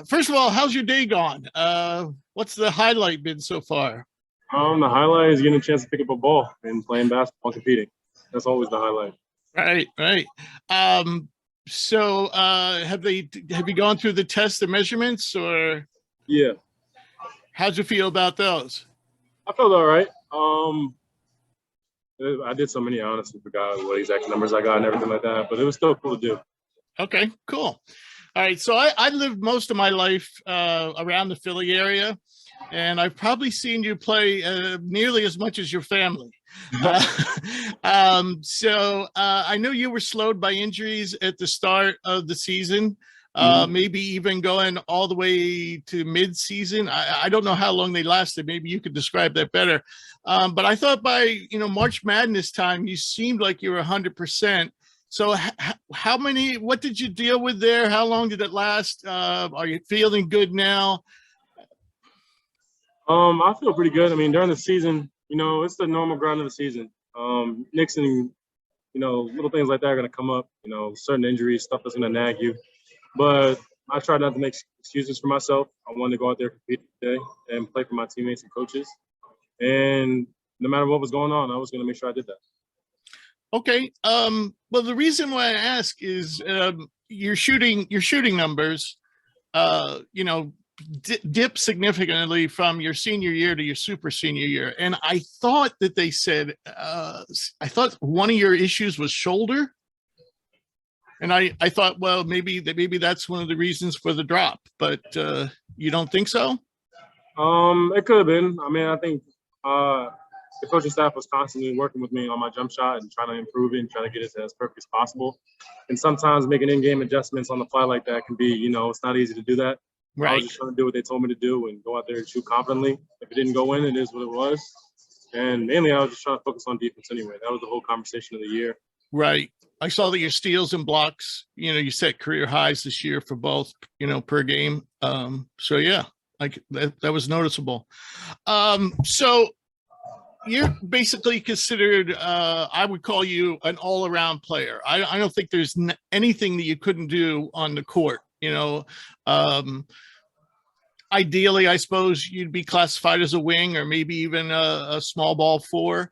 First of all, how's your day gone? What's the highlight been so far? The highlight is getting a chance to pick up a ball and playing basketball, competing. That's always the highlight. Right, right. So have you gone through the tests, the measurements, or Yeah, how'd you feel about those? I felt all right. I did so many, I honestly forgot what exact numbers I got and everything like that, but it was still cool to do. Okay, cool. All right, so I lived most of my life around the Philly area, and I've probably seen you play nearly as much as your family. I know you were slowed by injuries at the start of the season, maybe even going all the way to mid-season. I don't know how long they lasted. Maybe you could describe that better. But I thought by March Madness time, you seemed like you were 100%. So what did you deal with there? How long did it last? Are you feeling good now? I feel pretty good. I mean, during the season, it's the normal grind of the season. Nicks and, little things like that are going to come up, certain injuries, stuff that's going to nag you. But I try not to make excuses for myself. I wanted to go out there, compete today, and play for my teammates and coaches. And no matter what was going on, I was going to make sure I did that. Okay. Well, the reason why I ask is your shooting numbers, dip significantly from your senior year to your super senior year. And I thought that they said, I thought one of your issues was shoulder. And I thought, well, maybe that's one of the reasons for the drop, but you don't think so? It could have been. I mean, I think the coaching staff was constantly working with me on my jump shot and trying to improve it and trying to get it as perfect as possible. And sometimes making in-game adjustments on the fly like that can be, it's not easy to do that. Right. I was just trying to do what they told me to do and go out there and shoot confidently. If it didn't go in, it is what it was. And mainly I was just trying to focus on defense anyway. That was the whole conversation of the year. Right. I saw that your steals and blocks, you set career highs this year for both, per game. So yeah, like that was noticeable. So you're basically considered, I would call you an all-around player. I don't think there's anything that you couldn't do on the court. Ideally, I suppose you'd be classified as a wing or maybe even a small ball four.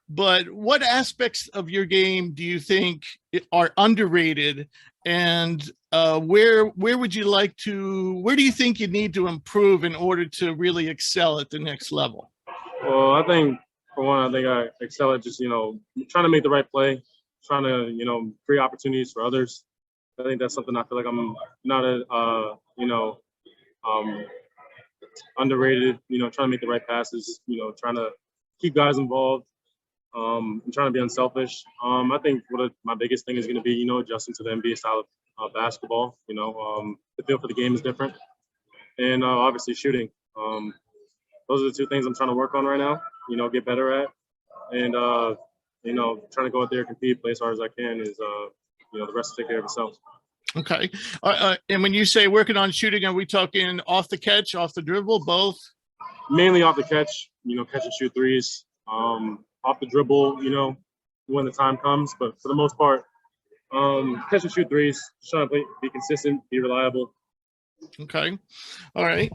But what aspects of your game do you think are underrated, and where would you like to? Where do you think you need to improve in order to really excel at the next level? Well, I think for one, I excel at just trying to make the right play, trying to create opportunities for others. I think that's something I feel like I'm not underrated. Trying to make the right passes. Trying to keep guys involved. I'm trying to be unselfish. I think my biggest thing is going to be, adjusting to the NBA style of basketball. The feel for the game is different. And obviously shooting. Those are the two things I'm trying to work on right now, get better at. And, trying to go out there, compete, play as hard as I can is, the rest will take care of itself. Okay. And when you say working on shooting, are we talking off the catch, off the dribble, both? Mainly off the catch, catch and shoot threes. Off the dribble, when the time comes. But for the most part, catch and shoot threes, trying to be consistent, be reliable. Okay. All right.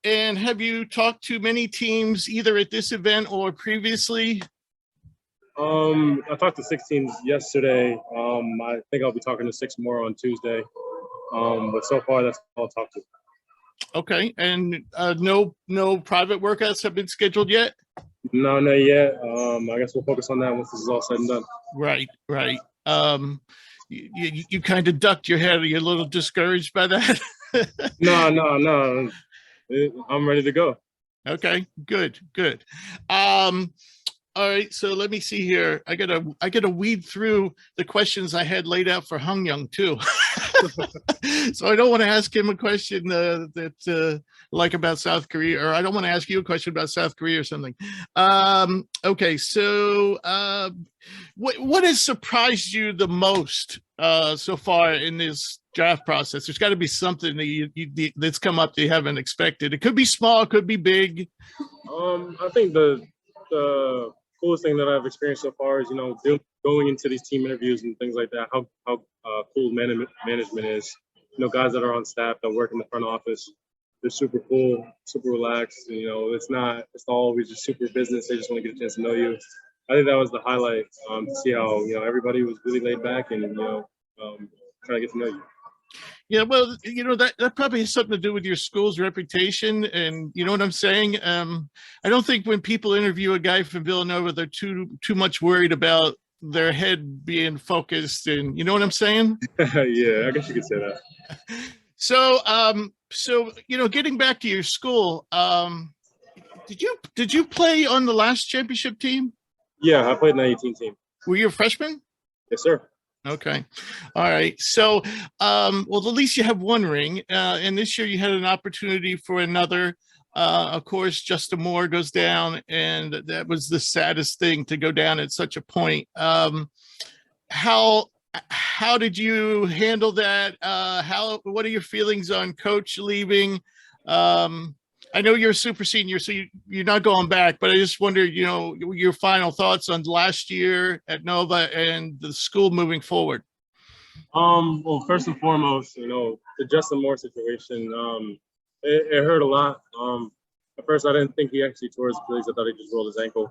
And have you talked to many teams either at this event or previously? I talked to 6 teams yesterday. I think I'll be talking to 6 more on Tuesday. But so far, that's all I'll talk to. Okay. And no private workouts have been scheduled yet? No, not yet. I guess we'll focus on that once this is all said and done. Right. You kind of ducked your head. Are you a little discouraged by that? No. I'm ready to go. Okay, good. All right, so let me see here. I gotta weed through the questions I had laid out for Hyunjung too. So I don't want to ask him a question like about South Korea, or I don't want to ask you a question about South Korea or something. Okay, so what has surprised you the most so far in this draft process? There's got to be something that that's come up that you haven't expected. It could be small, it could be big. I think the coolest thing that I've experienced so far is, going into these team interviews and things like that, how cool management is. guys that are on staff that work in the front office. They're super cool, super relaxed. It's not always just super business. They just want to get a chance to know you. I think that was the highlight, to see how, everybody was really laid back and, trying to get to know you. Yeah, well, that probably has something to do with your school's reputation, and you know what I'm saying. I don't think when people interview a guy from Villanova, they're too much worried about their head being focused, and you know what I'm saying. Yeah, I guess you could say that. So, getting back to your school, did you play on the last championship team? Yeah, I played in the 18 team. Were you a freshman? Yes, sir. Okay. All right. So, well, at least you have one ring. And this year you had an opportunity for another. Of course, Justin Moore goes down, and that was the saddest thing to go down at such a point. How did you handle that? What are your feelings on coach leaving? I know you're a super senior, so you're not going back, but I just wondered, your final thoughts on last year at Nova and the school moving forward. Well, first and foremost, the Justin Moore situation, it hurt a lot. At first, I didn't think he actually tore his Achilles. I thought he just rolled his ankle.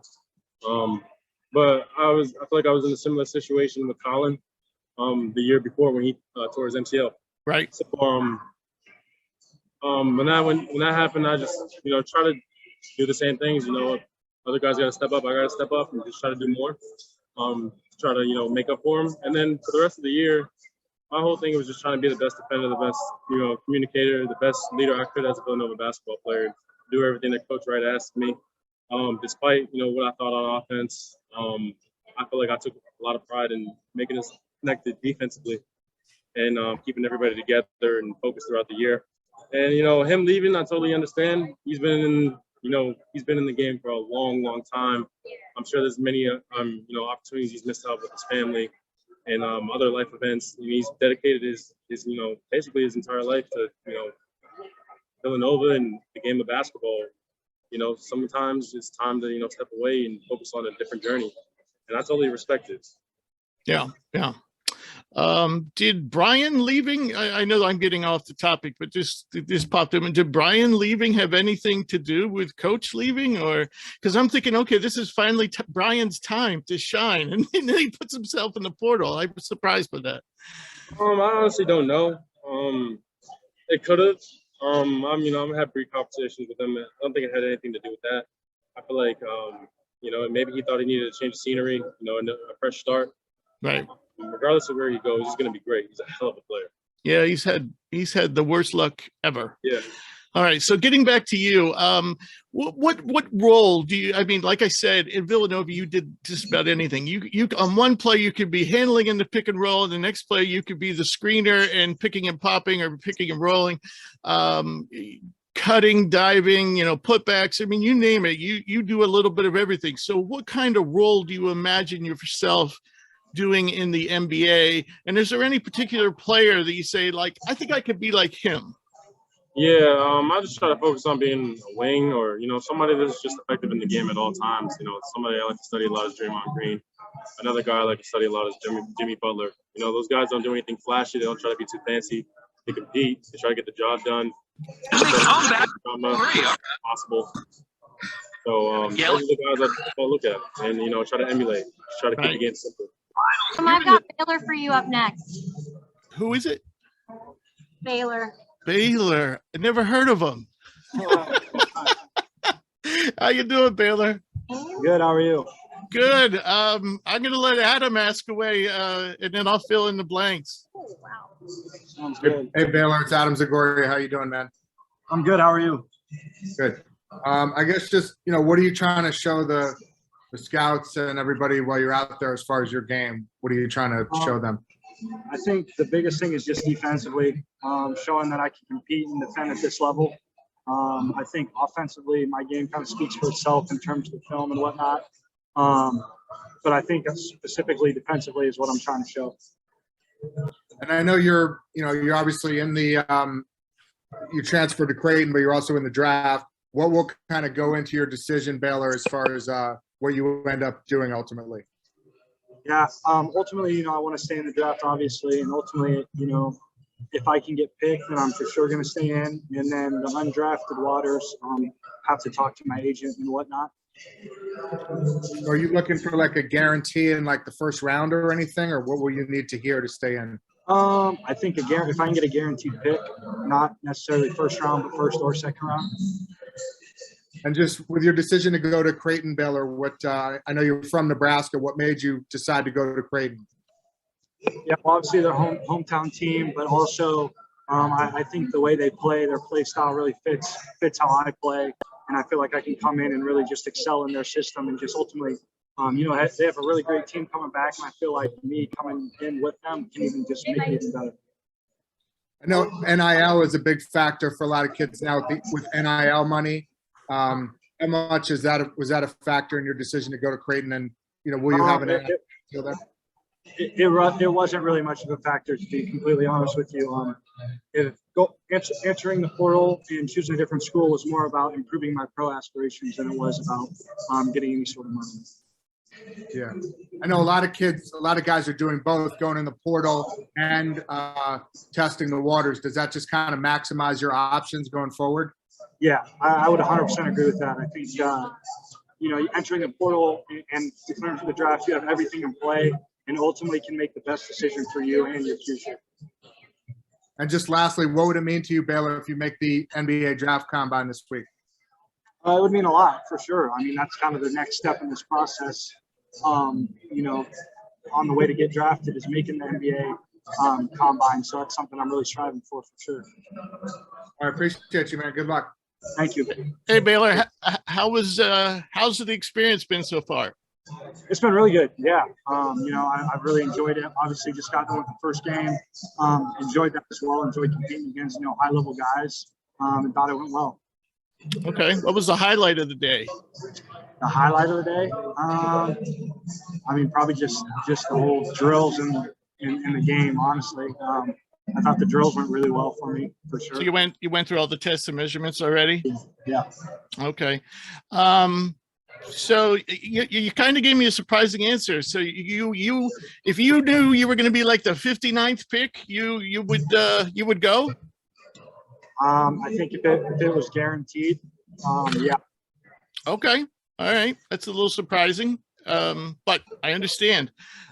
But I feel like I was in a similar situation with Colin the year before when he tore his MCL. Right. So, when that happened, I just try to do the same things. Other guys got to step up. I got to step up and just try to do more. Try to make up for him. And then for the rest of the year, my whole thing was just trying to be the best defender, the best communicator, the best leader I could as a Villanova basketball player. Do everything that Coach Wright asked me. Despite what I thought on offense, I feel like I took a lot of pride in making us connected defensively and keeping everybody together and focused throughout the year. And him leaving, I totally understand. He's been in the game for a long, long time. I'm sure there's many opportunities he's missed out with his family and other life events. He's dedicated his basically his entire life to Villanova and the game of basketball. Sometimes it's time to step away and focus on a different journey, and I totally respect it. Yeah. Did Brian leaving? I know I'm getting off the topic, but this popped in. Did Brian leaving have anything to do with Coach leaving, or because I'm thinking, okay, this is finally Brian's time to shine, and then he puts himself in the portal. I was surprised by that. I honestly don't know. It could have. I've had brief conversations with him. I don't think it had anything to do with that. I feel like, maybe he thought he needed to change the scenery, and a fresh start. Right. Regardless of where he goes, he's going to be great. He's a hell of a player. Yeah, he's had the worst luck ever. Yeah. All right. So getting back to you, what role do you? I mean, like I said, in Villanova, you did just about anything. You on one play you could be handling in the pick and roll, and the next play you could be the screener and picking and popping or picking and rolling, cutting, diving, putbacks. I mean, you name it. You do a little bit of everything. So what kind of role do you imagine yourself doing in the NBA? And is there any particular player that you say, like, I think I could be like him? Yeah, I just try to focus on being a wing or, somebody that's just effective in the game at all times. Somebody I like to study a lot is Draymond Green. Another guy I like to study a lot is Jimmy Butler. Those guys don't do anything flashy. They don't try to be too fancy. They compete. They try to get the job done. Possible. So those are the guys I look at and, try to emulate. Just try to keep the game simple. I've got Baylor for you up next. Who is it? Baylor. I never heard of them. How you doing, Baylor? Good. How are you? Good. I'm going to let Adam ask away, and then I'll fill in the blanks. Oh, wow. Sounds good. Hey, Baylor, it's Adam Zagori. How you doing, man? I'm good. How are you? Good. I guess just, what are you trying to show the scouts and everybody while you're out there as far as your game? What are you trying to show them? I think the biggest thing is just defensively, showing that I can compete and defend at this level. I think offensively, my game kind of speaks for itself in terms of the film and whatnot. But I think specifically defensively is what I'm trying to show. And I know you're obviously in the you transferred to Creighton, but you're also in the draft. What will kind of go into your decision, Baylor, as far as what you end up doing ultimately? Yeah, ultimately, I want to stay in the draft, obviously, and ultimately, if I can get picked, then I'm for sure going to stay in. And then the undrafted waters, have to talk to my agent and whatnot. Are you looking for like a guarantee in like the first round or anything, or what will you need to hear to stay in? I think if I can get a guaranteed pick, not necessarily first round, but first or second round. And just with your decision to go to Creighton, Baylor, what I know you're from Nebraska, what made you decide to go to Creighton? Yeah, well, obviously their hometown team, but also I think the way they play, their play style really fits how I play, and I feel like I can come in and really just excel in their system and just ultimately, they have a really great team coming back, and I feel like me coming in with them can even just make it even better. I know NIL is a big factor for a lot of kids now with NIL money. How much was that a factor in your decision to go to Creighton, and will you have an NIL deal there? It wasn't really much of a factor, to be completely honest with you. Entering the portal and choosing a different school was more about improving my pro aspirations than it was about getting any sort of money. Yeah, I know a lot of guys are doing both, going in the portal and testing the waters. Does that just kind of maximize your options going forward? Yeah, I would 100% agree with that. I think, entering the portal and declaring for the draft, you have everything in play and ultimately can make the best decision for you and your future. And just lastly, what would it mean to you, Baylor, if you make the NBA draft combine this week? It would mean a lot, for sure. I mean, that's kind of the next step in this process. On the way to get drafted is making the NBA combine. So that's something I'm really striving for sure. I appreciate you, man. Good luck. Thank you. Hey, Baylor, how's the experience been so far? It's been really good. Yeah. I've really enjoyed it. Obviously just got done with the first game. Enjoyed that as well. Enjoyed competing against, high level guys. And thought it went well. Okay. What was the highlight of the day? The highlight of the day? Probably just the whole drills in the game, honestly. I thought the drills went really well for me, for sure. So you went through all the tests and measurements already? Yeah. Okay. So you kind of gave me a surprising answer. So you if you knew you were going to be like the 59th pick, you would go? I think if it was guaranteed, yeah. Okay. All right. That's a little surprising. But I understand.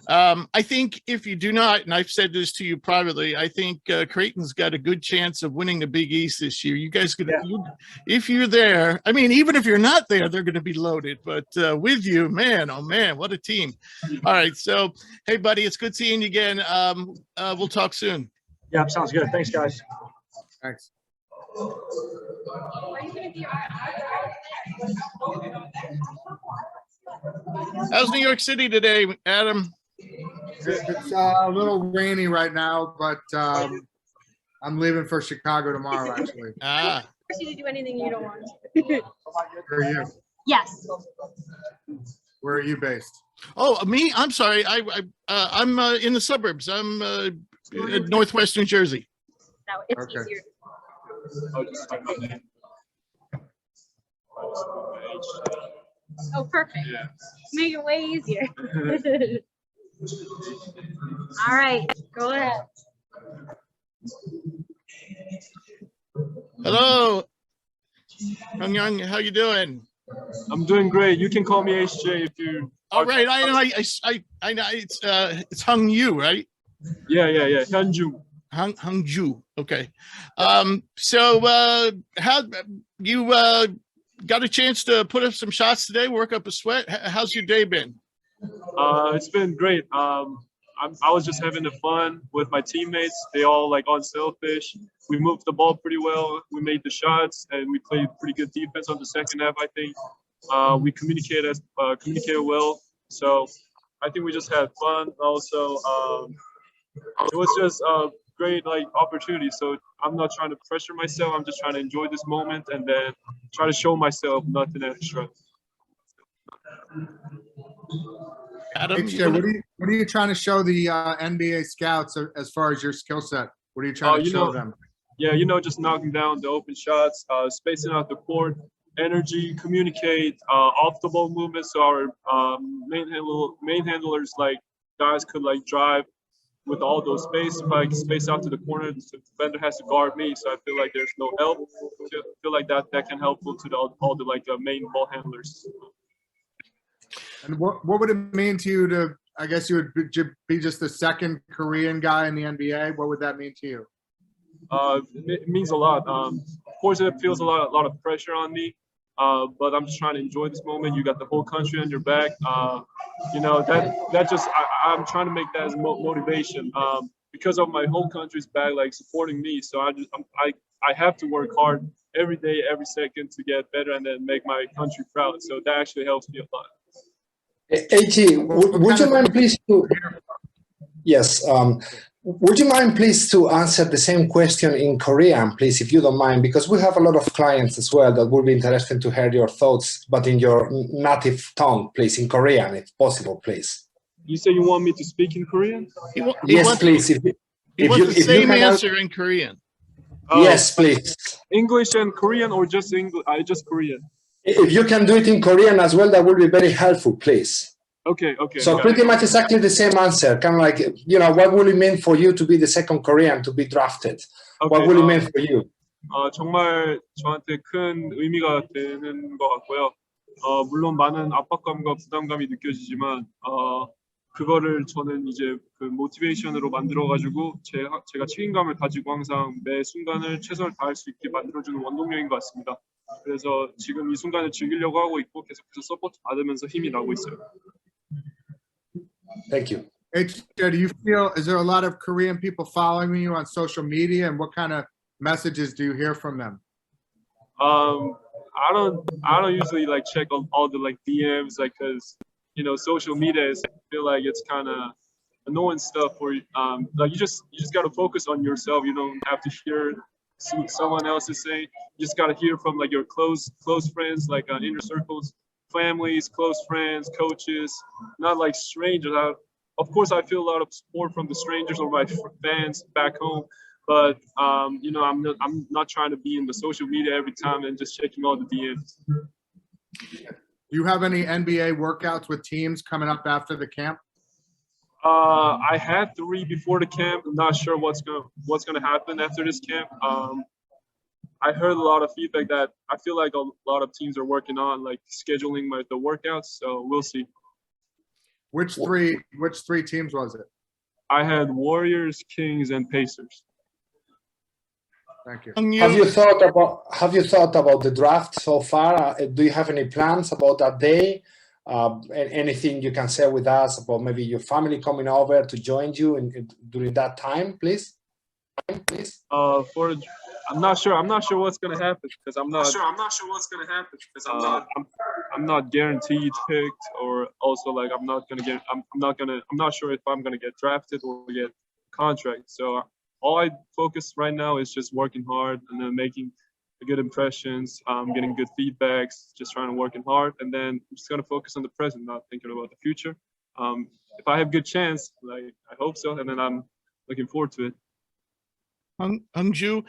I think if you do not, and I've said this to you privately, I think Creighton's got a good chance of winning the Big East this year. You guys could, if you're there, even if you're not there, they're going to be loaded. But with you, man, oh man, what a team! All right, so hey, buddy, it's good seeing you again. We'll talk soon. Yeah, sounds good. Thanks, guys. Thanks. How's New York City today, Adam? It's a little rainy right now, but I'm leaving for Chicago tomorrow, actually. Ah. Force you to do anything you don't want. Where are you? Yes. Where are you based? Oh, me? I'm sorry. I'm in the suburbs. I'm in northwest New Jersey. No, it's Okay. easier. Oh, perfect. Yeah. Make it way easier. All right, go ahead. Hello, Hyunjung. How you doing? I'm doing great. You can call me HJ if you. All right. I know. It's Hung Yu, right? Yeah. Hyunjung. Hungju. Okay. So how you got a chance to put up some shots today, work up a sweat? How's your day been? It's been great. I was just having fun with my teammates. They all unselfish. We moved the ball pretty well. We made the shots, and we played pretty good defense on the second half. I think we communicated well. So I think we just had fun. Also, it was just a great opportunity. So I'm not trying to pressure myself. I'm just trying to enjoy this moment and then try to show myself nothing extra. Adam, HJ, what are you trying to show the NBA scouts as far as your skill set? What are you trying to show them? Yeah, just knocking down the open shots, spacing out the court, energy, communicate, off the ball movement. So our main handlers guys could drive with all those space, if I space out to the corner, the defender has to guard me. So I feel like there's no help. I feel like that can help to all the like main ball handlers. And what would it mean to you to, I guess you would be just the second Korean guy in the NBA? What would that mean to you? It means a lot. Of course, it feels a lot of pressure on me, but I'm just trying to enjoy this moment. You got the whole country on your back. You know, that just I'm trying to make that as motivation because of my whole country's back, like supporting me. So I have to work hard every day, every second to get better and then make my country proud. So that actually helps me a lot. AG, would you mind please to, yes, would you mind please to answer the same question in Korean, please, if you don't mind, because we have a lot of clients as well that would be interested to hear your thoughts, but in your native tongue, please, in Korean, if possible, please. You say you want me to speak in Korean? Yes, please. He wants the same answer in Korean. Oh, yes, please. English and Korean or just English? Just Korean. If you can do it in Korean as well, that would be very helpful, please. Okay. So pretty much exactly the same answer. Kind of like, you know, what will it mean for you to be the second Korean to be drafted? Okay, what will it mean for you? 정말 저한테 큰 의미가 되는 것 같고요. 물론 많은 압박감과 부담감이 느껴지지만 그거를 저는 이제 그 모티베이션으로 만들어가지고 제가 책임감을 가지고 항상 매 순간을 최선을 다할 수 있게 만들어주는 원동력인 것 같습니다. 그래서 지금 이 순간을 즐기려고 하고 있고 계속해서 서포트 받으면서 힘이 나고 있어요. Thank you. Do you feel, is there a lot of Korean people following you on social media, and what kind of messages do you hear from them? I don't usually like check on all the like DMs, like, cause you know social media is, I feel like it's kind of annoying stuff where like you just gotta focus on yourself. You don't have to hear someone else is saying. You just gotta hear from like your close friends, like inner circles, families, close friends, coaches, not like strangers. Of course, I feel a lot of support from the strangers or my fans back home, but you know, I'm not trying to be in the social media every time and just checking all the DMs. Do you have any NBA workouts with teams coming up after the camp? I had 3 before the camp. I'm not sure what's gonna happen after this camp. I heard a lot of feedback that I feel like a lot of teams are working on like scheduling the workouts. So we'll see. Which three teams was it? I had Warriors, Kings, and Pacers. Thank you. Have you thought about the draft so far? Do you have any plans about that day? Anything you can share with us about maybe your family coming over to join you during that time, please? I'm not sure what's gonna happen because I'm not guaranteed picked, or also like I'm not sure if I'm gonna get drafted or get a contract. So all I focus right now is just working hard and then making good impressions, getting good feedbacks, just trying to working hard, and then I'm just gonna focus on the present, not thinking about the future. If I have a good chance, like I hope so, and then I'm looking forward to it. Hyunjung,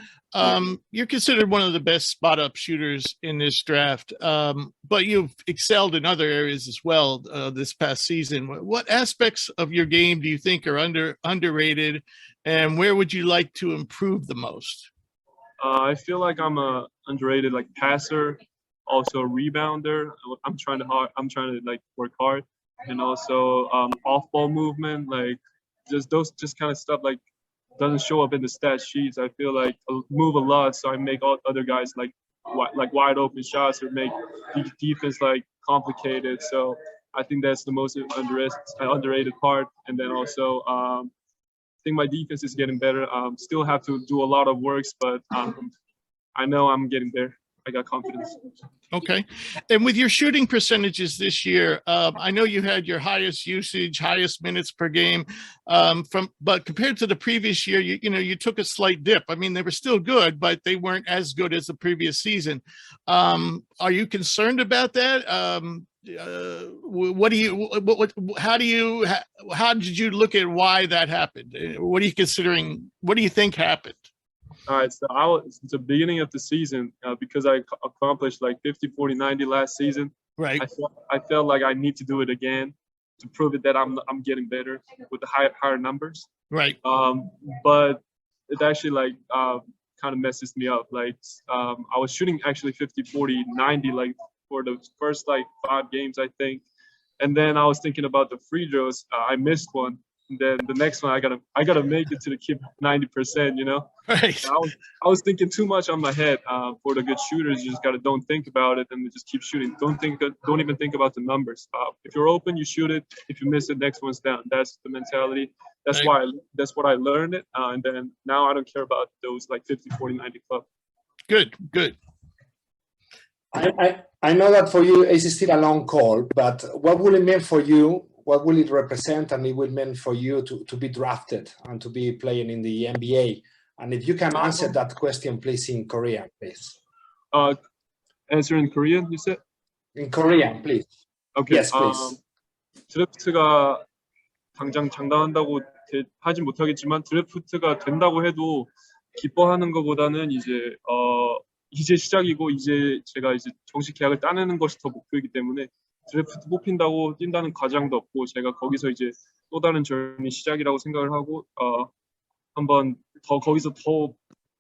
you're considered one of the best spot-up shooters in this draft, but you've excelled in other areas as well this past season. What aspects of your game do you think are underrated, and where would you like to improve the most? I feel like I'm a underrated like passer, also a rebounder. I'm trying to like work hard, and also off-ball movement, like just kind of stuff like doesn't show up in the stat sheets. I feel like I move a lot, so I make all other guys like wide open shots or make defense like complicated. So I think that's the most underrated part. And then also I think my defense is getting better. Still have to do a lot of works, but I know I'm getting there. I got confidence. Okay. And with your shooting percentages this year, I know you had your highest usage, highest minutes per game but compared to the previous year, you took a slight dip. I mean, they were still good, but they weren't as good as the previous season. Are you concerned about that? How did you look at why that happened? What are you considering? What do you think happened? All right, so since the beginning of the season, because I accomplished like 50, 40, 90 last season, right? I felt like I need to do it again to prove it that I'm getting better with the higher numbers. Right. But it actually like kind of messes me up. Like I was shooting actually 50, 40, 90 like for the first like 5 games, I think. And then I was thinking about the free throws. I missed one. And then the next one, I gotta make it to keep 90%. You know. Right. I was thinking too much on my head. For the good shooters, you just don't think about it and just keep shooting. Don't even think about the numbers. If you're open, you shoot it. If you miss it, next one's down. That's the mentality. That's what I learned it. And then now I don't care about those like 50, 40, 90 club. Good. I know that for you it's still a long call, but what will it mean for you? What will it represent? And it will mean for you to be drafted and to be playing in the NBA. And if you can answer that question, please, in Korean, please. Answer in Korean, you said? In Korean, please. Okay. Yes, please. 드래프트가 당장 장담한다고 하진 못하겠지만 드래프트가 된다고 해도 기뻐하는 것보다는 이제 시작이고 이제 제가 이제 정식 계약을 따내는 것이 더 목표이기 때문에 드래프트 뽑힌다고 뛴다는 과장도 없고 제가 거기서 이제 또 다른 저urney 시작이라고 생각을 하고 한번 더 거기서 더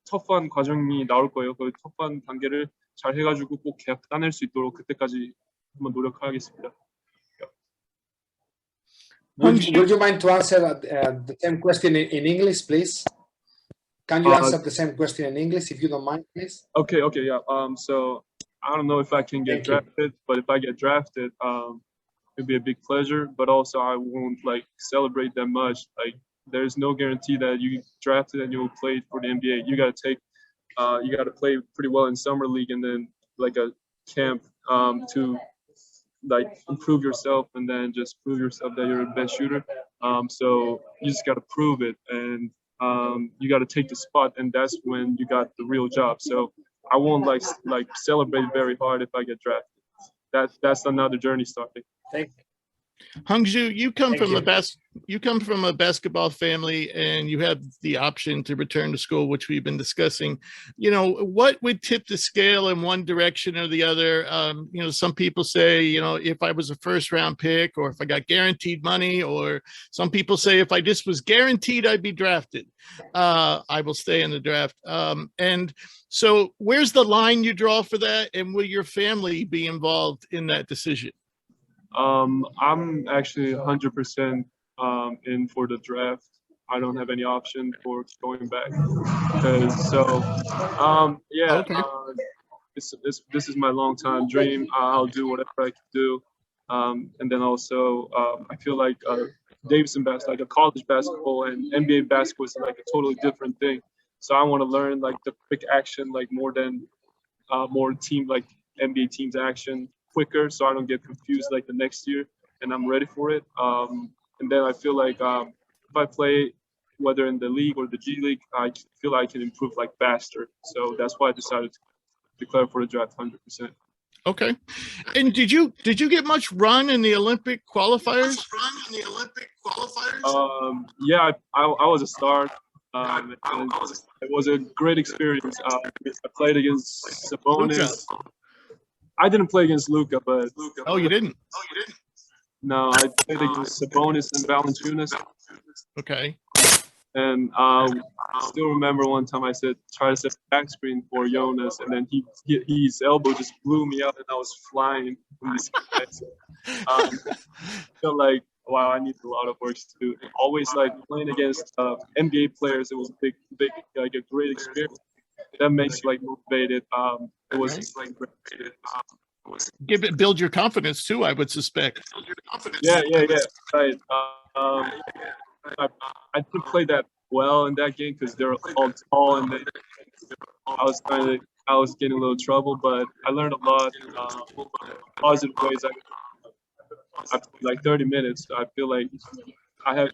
터프한 과정이 나올 거예요. 그 터프한 단계를 잘 해가지고 꼭 계약 따낼 수 있도록 그때까지 한번 노력하겠습니다. Would you mind to answer the same question in English, please? Can you answer the same question in English, if you don't mind, please? Okay, yeah. So I don't know if I can get drafted, but if I get drafted, it'd be a big pleasure. But also, I won't like celebrate that much. Like, there's no guarantee that you drafted and you'll play for the NBA. You gotta play pretty well in summer league and then like a camp to like improve yourself and then just prove yourself that you're a best shooter. So you just gotta prove it and you gotta take the spot, and that's when you got the real job. So I won't like celebrate very hard if I get drafted. That's another journey starting. Thank you. Hyunjung, you come from a basketball family and you have the option to return to school, which we've been discussing. You know, what would tip the scale in one direction or the other? You know, some people say, you know, if I was a first round pick or if I got guaranteed money, or some people say if I just was guaranteed I'd be drafted, I will stay in the draft. And so where's the line you draw for that? And will your family be involved in that decision? I'm actually 100% in for the draft. I don't have any option for going back. This is my long time dream. I'll do whatever I can do. And then also, I feel like Davidson basketball, like a college basketball and NBA basketball is like a totally different thing. So I want to learn like the quick action, like more team, like NBA teams action quicker, so I don't get confused like the next year, and I'm ready for it. And then I feel like if I play, whether in the league or the G League, I feel like I can improve like faster. So that's why I decided to declare for the draft 100%. Okay. And did you get much run in the Olympic qualifiers? Yeah, I was a star. It was a great experience. I played against Sabonis. I didn't play against Luka, but oh, you didn't? No, I played against Sabonis and Valanciunas. Okay. And I still remember one time I try to set a back screen for Jonas, and then his elbow just blew me up, and I was flying from this guy. So, I felt like, wow, I need a lot of work to do. Always like playing against NBA players. It was a big, like a great experience. That makes you like motivated. It was like build your confidence too, I would suspect. Yeah. Right. I didn't play that well in that game because they're all tall, and I was getting a little trouble, but I learned a lot. Positive ways. I played like 30 minutes. So I feel like I'm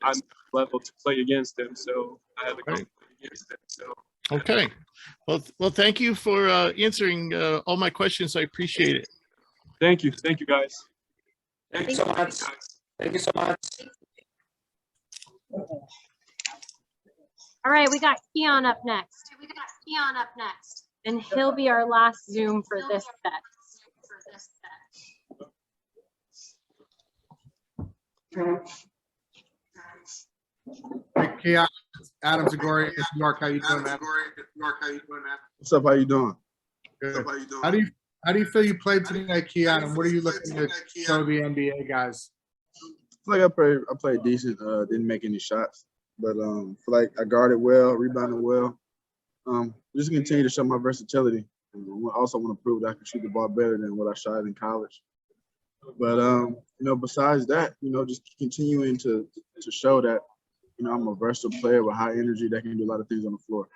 level to play against them, so I had to go against them. So. Okay. Well, thank you for answering all my questions. I appreciate it. Thank you, guys. Thank you so much. Thank you so much. All right, we got Keion up next. And he'll be our last Zoom for this set. Hey, Keion, Adam Zagori, New York. How you doing, man? What's up? How you doing? Good. How do you feel you played today, Keion? And what are you looking to show the NBA guys? Like I played decent. Didn't make any shots, but feel like I guarded well, rebounded well. Just continue to show my versatility. I also want to prove that I can shoot the ball better than what I shot in college. But besides that, just continuing to show that I'm a versatile player with high energy that can do a lot of things on the floor.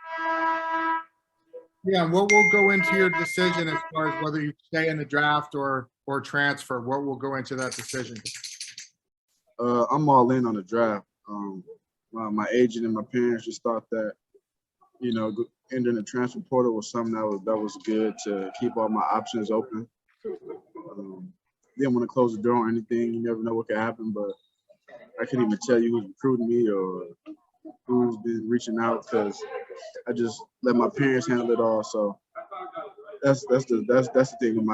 Yeah, and what will go into your decision as far as whether you stay in the draft or transfer? What will go into that decision? I'm all in on the draft. My agent and my parents just thought that, entering the transfer portal was something that was good to keep all my options open. Didn't want to close the door on anything. You never know what could happen, but I couldn't even tell you who's recruiting me or who's been reaching out because I just let my parents handle it all. So that's the thing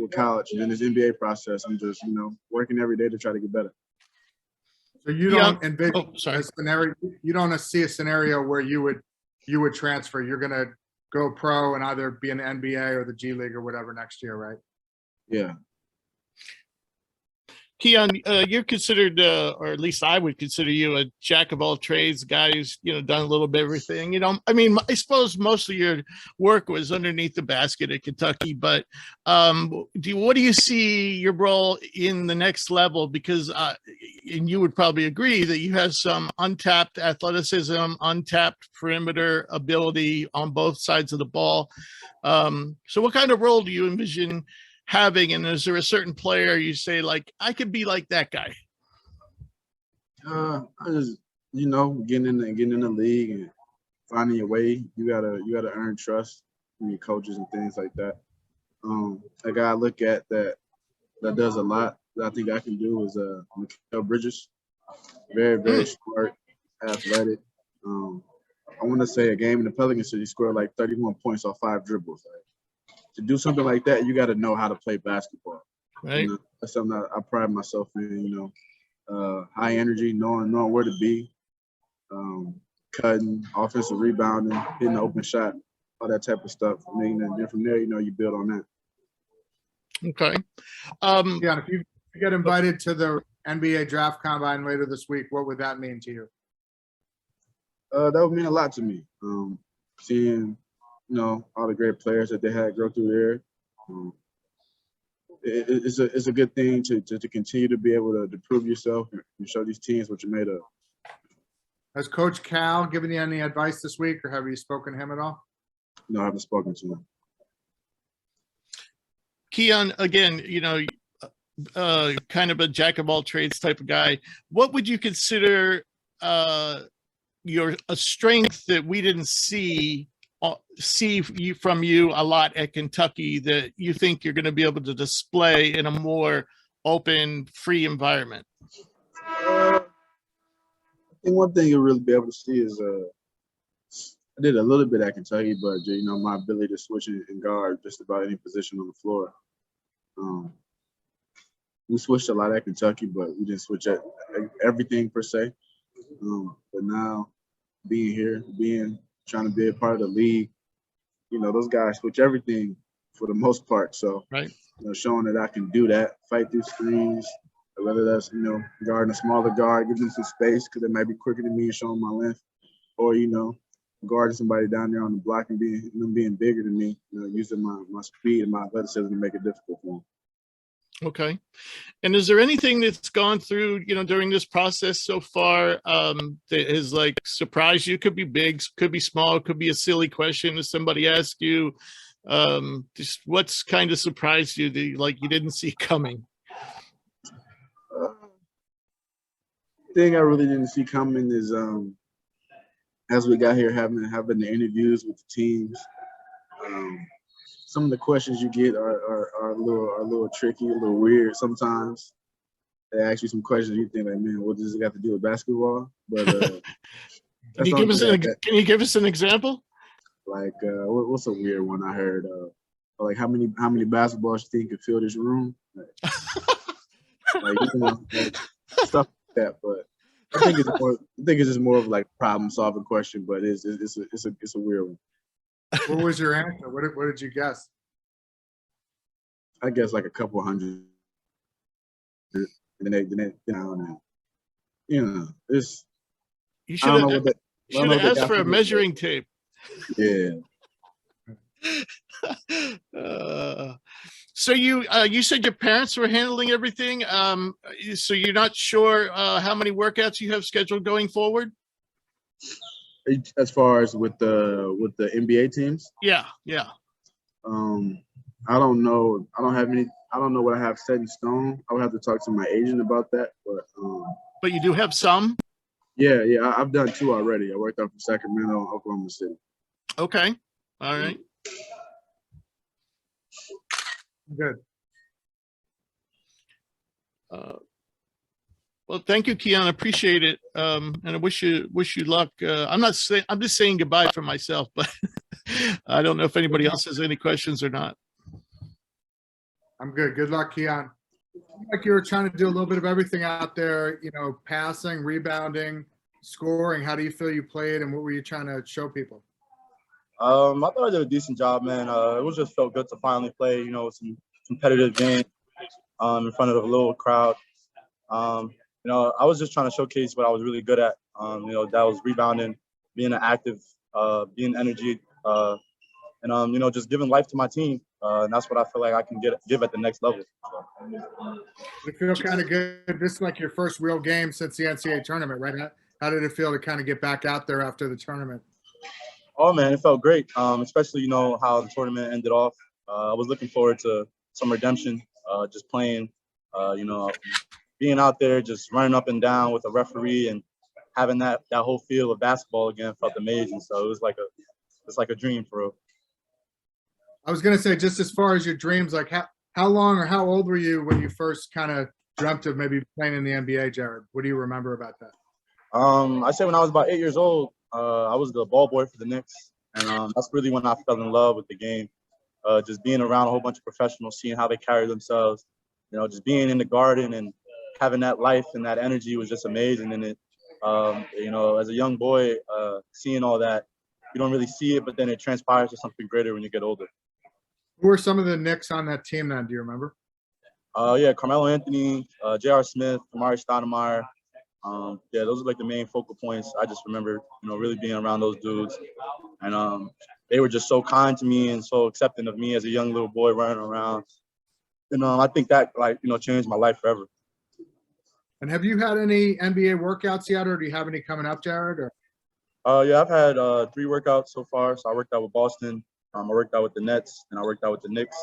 with college and in this NBA process. I'm just working every day to try to get better. So you don't envision a scenario. You don't see a scenario where you would transfer. You're gonna go pro and either be in the NBA or the G League or whatever next year, right? Yeah. Keion, you're considered, or at least I would consider you a jack of all trades, guy who's, done a little bit of everything. I suppose most of your work was underneath the basket at Kentucky, but what do you see your role in the next level? Because, and you would probably agree that you have some untapped athleticism, untapped perimeter ability on both sides of the ball. So what kind of role do you envision having, and is there a certain player you say, like, I could be like that guy? I just getting in the league and finding your way. You gotta earn trust from your coaches and things like that. A guy I look at that does a lot that I think I can do is Mikal Bridges. Very, very smart, athletic. I want to say a game in the Pelicans, he scored like 31 points off 5 dribbles. To do something like that, you got to know how to play basketball. Right. That's something that I pride myself in. High energy, knowing where to be, cutting, offensive rebounding, hitting the open shot, all that type of stuff. And then from there, you build on that. Okay. Yeah, if you get invited to the NBA draft combine later this week, what would that mean to you? That would mean a lot to me. Seeing all the great players that they had grow through there. It's a good thing to continue to be able to prove yourself and show these teams what you're made of. Has Coach Cal given you any advice this week, or have you spoken to him at all? No, I haven't spoken to him. Keion, again, kind of a jack of all trades type of guy. What would you consider a strength that we didn't see from you a lot at Kentucky that you think you're going to be able to display in a more open, free environment? I think one thing you'll really be able to see is I did a little bit at Kentucky, but my ability to switch and guard just about any position on the floor. We switched a lot at Kentucky, but we didn't switch at everything per se. But now being here, trying to be a part of the league, those guys switch everything for the most part. So, right. Showing that I can do that, fight through screens, whether that's, guarding a smaller guard, give them some space because they might be quicker than me and showing my length, or, guarding somebody down there on the block and being bigger than me, using my speed and my athleticism to make it difficult for them. Okay. And is there anything that's gone through, during this process so far that has surprised you? Could be big, could be small, could be a silly question if somebody asked you. Just what's kind of surprised you that you didn't see coming? Thing I really didn't see coming is as we got here having the interviews with the teams. Some of the questions you get are a little tricky, a little weird sometimes. They ask you some questions you think like, man, what does it got to do with basketball? But can you give us an example? Like what's a weird one I heard? Like how many basketballs you think could fill this room? Like stuff that, but I think it's more. I think it's just more of like problem solving question, but it's a weird one. What was your answer? What did you guess? I guess like a couple hundred. And then I don't know. You know, it's. You I don't know should what have that. I don't know what they asked got for a me, but measuring tape. Yeah. So you said your parents were handling everything. So you're not sure how many workouts you have scheduled going forward? As far as with the NBA teams, Yeah. I don't know. I don't have any. I don't know what I have set in stone. I would have to talk to my agent about that. But you do have some? Yeah. I've done 2 already. I worked out from Sacramento, Oklahoma City. Okay. All right. Good. Well, thank you, Keion. I appreciate it. And I wish you luck. I'm just saying goodbye for myself, but I don't know if anybody else has any questions or not. I'm good. Good luck, Keion. Like you were trying to do a little bit of everything out there, passing, rebounding, scoring. How do you feel you played, and what were you trying to show people? I thought I did a decent job, man. It was just felt good to finally play, some competitive game in front of a little crowd. I was just trying to showcase what I was really good at. That was rebounding, being active, being energy, and just giving life to my team. And that's what I feel like I can give at the next level. It feel kind of good. This is like your first real game since the NCAA tournament, right? How did it feel to kind of get back out there after the tournament? Oh man, it felt great. Especially how the tournament ended off. I was looking forward to some redemption. Just playing, being out there, just running up and down with a referee and having that whole feel of basketball again felt amazing. So it was like a dream for real. I was gonna say, just as far as your dreams, like how long or how old were you when you first kind of dreamt of maybe playing in the NBA, Jared? What do you remember about that? I say when I was about 8 years old, I was the ball boy for the Knicks, and that's really when I fell in love with the game. Just being around a whole bunch of professionals, seeing how they carry themselves, just being in the garden and having that life and that energy was just amazing. And it, as a young boy, seeing all that, you don't really see it, but then it transpires to something greater when you get older. Who were some of the Knicks on that team then? Do you remember? Yeah, Carmelo Anthony, J.R. Smith, Amari Stoudemire. Yeah, those are like the main focal points. I just remember, really being around those dudes, and they were just so kind to me and so accepting of me as a young little boy running around. And I think that changed my life forever. And have you had any NBA workouts yet, or do you have any coming up, Jared? Or? Yeah, I've had 3 workouts so far. So I worked out with Boston, I worked out with the Nets, and I worked out with the Knicks.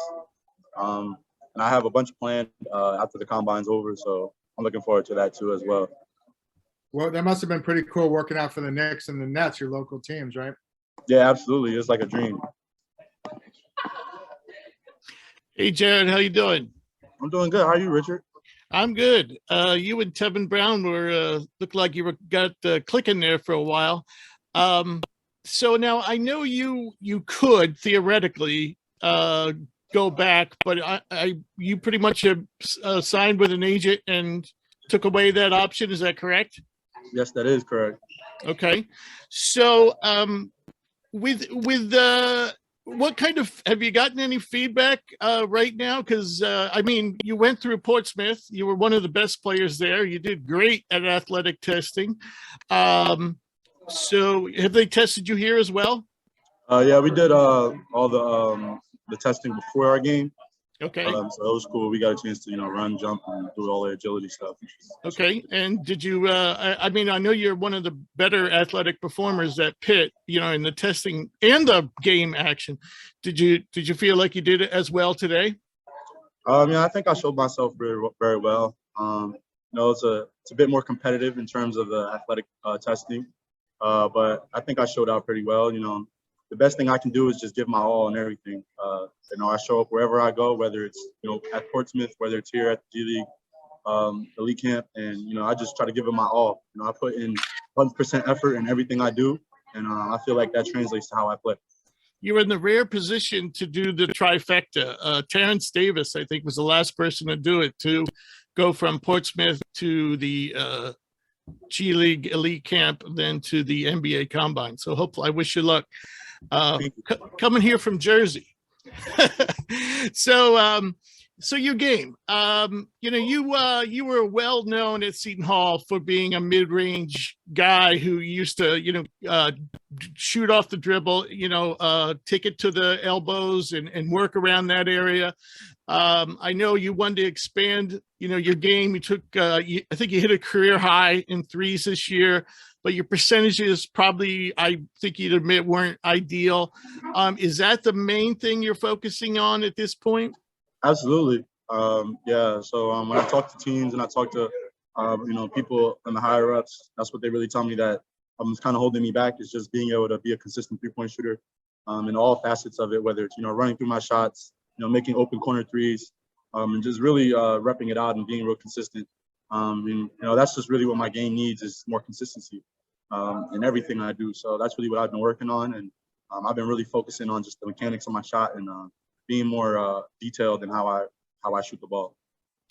And I have a bunch planned after the combine's over, so I'm looking forward to that too as well. Well, that must have been pretty cool working out for the Knicks and the Nets, your local teams, right? Yeah, absolutely. It's like a dream. Hey, Jared, how you doing? I'm doing good. How are you, Richard? I'm good. You and Tevin Brown were looked like you got clicking there for a while. So now I know you could theoretically go back, but you pretty much have signed with an agent and took away that option. Is that correct? Yes, that is correct. Okay. So with what kind of, have you gotten any feedback right now? Because you went through Portsmouth. You were one of the best players there. You did great at athletic testing. So have they tested you here as well? Yeah, we did all the testing before our game. Okay. So it was cool. We got a chance to run, jump, and do all the agility stuff. Okay. And did you? I know you're one of the better athletic performers at Pitt. In the testing and the game action. Did you feel like you did it as well today? I think I showed myself very, very well. It's a bit more competitive in terms of the athletic testing, but I think I showed out pretty well. The best thing I can do is just give my all and everything. I show up wherever I go, whether it's at Portsmouth, whether it's here at the G League, elite camp, and I just try to give it my all. I put in 100% effort in everything I do, and I feel like that translates to how I play. You're in the rare position to do the trifecta. Terrence Davis, I think, was the last person to do it, to go from Portsmouth to the G League elite camp than to the NBA combine. So hopefully, I wish you luck. Coming here from Jersey. So your game, you were well known at Seton Hall for being a mid-range guy who used to, shoot off the dribble, take it to the elbows and work around that area. I know you wanted to expand, your game. You took, I think you hit a career high in threes this year, but your percentages probably, I think you'd admit, weren't ideal. Is that the main thing you're focusing on at this point? Absolutely. Yeah. So when I talk to teams and I talk to, people in the higher ups, that's what they really tell me that it's kind of holding me back is just being able to be a consistent 3-point shooter in all facets of it, whether it's, running through my shots, making open corner threes, and just really repping it out and being real consistent. That's just really what my game needs is more consistency in everything I do. So that's really what I've been working on. And I've been really focusing on just the mechanics of my shot and being more detailed in how I shoot the ball.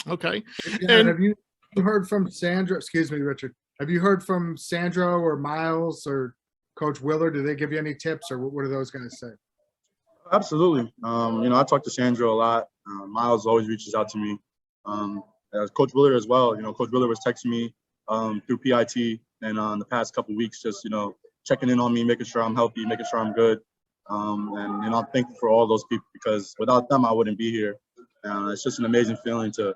Okay. And have you heard from Sandra? Excuse me, Richard. Have you heard from Sandro or Miles or Coach Willard? Do they give you any tips, or what are those going to say? Absolutely. I talk to Sandro a lot. Miles always reaches out to me. Coach Willard as well. Coach Willard was texting me through PIT and the past couple of weeks, just checking in on me, making sure I'm healthy, making sure I'm good. And I'm thankful for all those people because without them, I wouldn't be here. It's just an amazing feeling to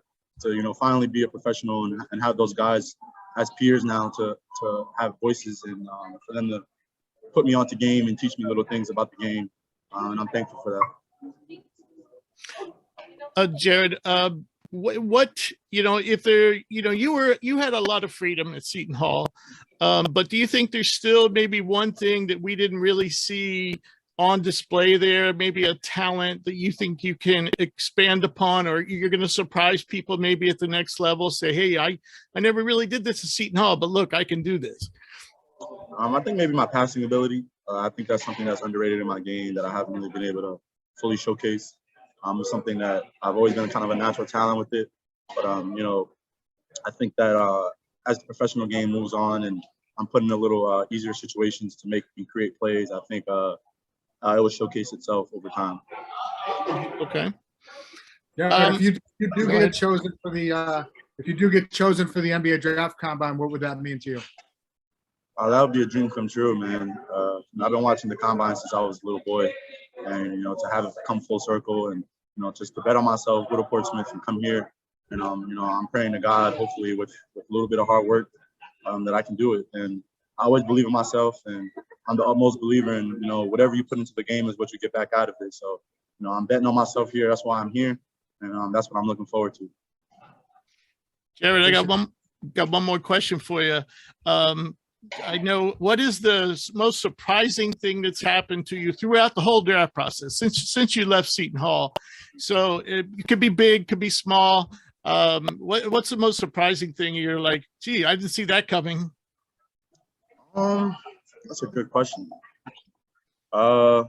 finally be a professional and have those guys as peers now to have voices and for them to put me onto game and teach me little things about the game. And I'm thankful for that. Jared, what if there, you had a lot of freedom at Seton Hall, but do you think there's still maybe one thing that we didn't really see on display there, maybe a talent that you think you can expand upon, or you're going to surprise people maybe at the next level, say, hey, I never really did this at Seton Hall, but look, I can do this? I think maybe my passing ability. I think that's something that's underrated in my game that I haven't really been able to fully showcase. It's something that I've always been kind of a natural talent with it. But, I think that as the professional game moves on and I'm put in a little easier situations to make and create plays, I think it will showcase itself over time. Okay. Yeah. If you do get chosen for the NBA draft combine, what would that mean to you? That would be a dream come true, man. I've been watching the combine since I was a little boy, and to have it come full circle, and just to bet on myself, go to Portsmouth and come here, and I'm praying to God, hopefully with a little bit of hard work, that I can do it. And I always believe in myself, and I'm the utmost believer in whatever you put into the game is what you get back out of it. So I'm betting on myself here. That's why I'm here, and that's what I'm looking forward to. Jared, I got one more question for you. I know, what is the most surprising thing that's happened to you throughout the whole draft process since you left Seton Hall? So it could be big, could be small. What's the most surprising thing you're like, gee, I didn't see that coming? That's a good question. I